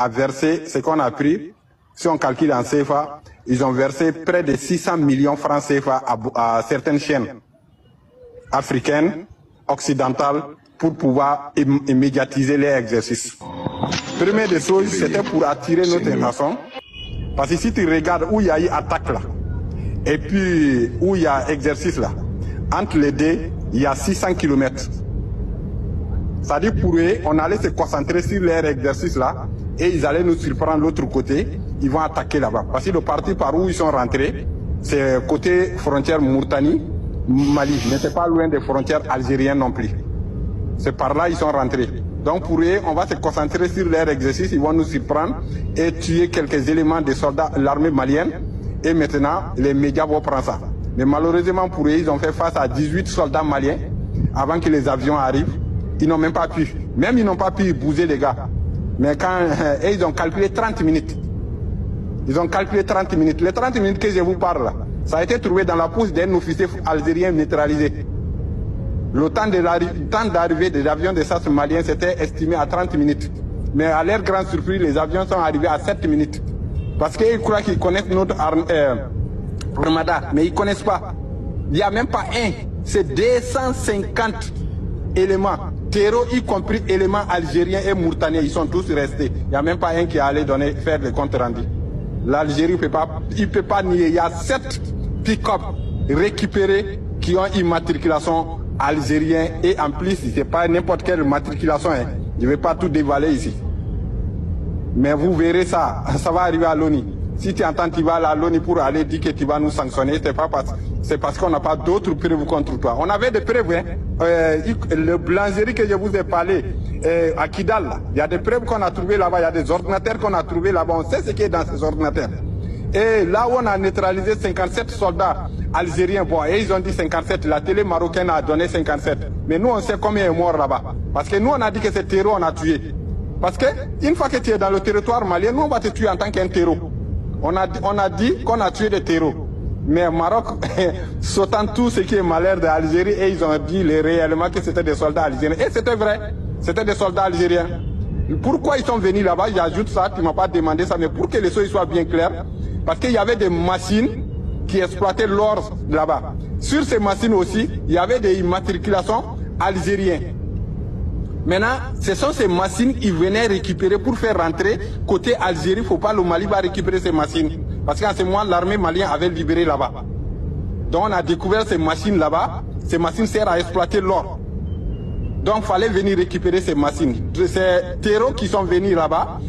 a versé ce qu'on a pris. Si on calcule en CFA, ils ont versé près de 600 millions francs CFA à certaines chaînes africaines, occidentales, pour pouvoir médiatiser les exercices. Première des choses, c'était pour attirer notre attention. Parce que si tu regardes où il y a eu attaque là, et puis où il y a exercice là, entre les deux, il y a 600 km. C'est-à-dire pour eux, on allait se concentrer sur leur exercice là, et ils allaient nous surprendre de l'autre côté, ils vont attaquer là-bas. Parce que le parti par où ils sont rentrés, c'est côté frontière Mauritanie, Mali, n'était pas loin des frontières algériennes non plus. C'est par là ils sont rentrés. Donc pour eux, on va se concentrer sur leur exercice, ils vont nous surprendre et tuer quelques éléments des soldats, l'armée malienne. Et maintenant, les médias vont prendre ça. Mais malheureusement pour eux, ils ont fait face à 18 soldats maliens avant que les avions arrivent. Ils n'ont même pas pu. Même ils n'ont pas pu bouger les gars. Mais quand ils ont calculé 30 minutes. Ils ont calculé 30 minutes. Les 30 minutes que je vous parle là, ça a été trouvé dans la pousse d'un officier algérien neutralisé. Le temps d'arrivée des avions de SAS maliens, c'était estimé à 30 minutes. Mais à leur grande surprise, les avions sont arrivés à 7 minutes. Parce qu'ils croient qu'ils connaissent notre armada, mais ils ne connaissent pas. Il n'y a même pas un. C'est 250 éléments, terreaux, y compris éléments algériens et mauritaniens. Ils sont tous restés. Il n'y a même pas un qui est allé faire le compte rendu. L'Algérie ne peut pas nier. Il y a 7 pick-up récupérés qui ont immatriculation algérien et en plus, ce n'est pas n'importe quelle matriculation. Hein. Je ne vais pas tout dévaler ici. Mais vous verrez ça, ça va arriver à l'ONU. Si tu entends tu vas à l'ONU pour aller dire que tu vas nous sanctionner, c'est parce qu'on n'a pas d'autres preuves contre toi. On avait des preuves. Hein. Le boulangerie que je vous ai parlé à Kidal, il y a des preuves qu'on a trouvées là-bas, il y a des ordinateurs qu'on a trouvés là-bas. On sait ce qui est dans ces ordinateurs. Et là où on a neutralisé 57 soldats algériens, bon, et ils ont dit 57, la télé marocaine a donné 57. Mais nous, on sait combien est mort là-bas. Parce que nous, on a dit que c'est terreau, on a tué. Parce que une fois que tu es dans le territoire malien, nous, on va te tuer en tant qu'un terreau. On a dit qu'on a tué des terreaux. Mais Maroc, sautant tout ce qui est malheur d'Algérie, et ils ont dit réellement que c'était des soldats algériens. Et c'était vrai, c'était des soldats algériens. Pourquoi ils sont venus là-bas? J'ajoute ça, tu ne m'as pas demandé ça, mais pour que les choses soient bien claires. Parce qu'il y avait des machines qui exploitaient l'or là-bas. Sur ces machines aussi, il y avait des immatriculations algériennes. Maintenant, ce sont ces machines qu'ils venaient récupérer pour faire rentrer côté Algérie. Il ne faut pas le Mali va récupérer ces machines. Parce qu'en ce moment, l'armée malienne avait libéré là-bas. Donc on a découvert ces machines là-bas. Ces machines servent à exploiter l'or. Donc il fallait venir récupérer ces machines. Ces terreaux qui sont venus là-bas.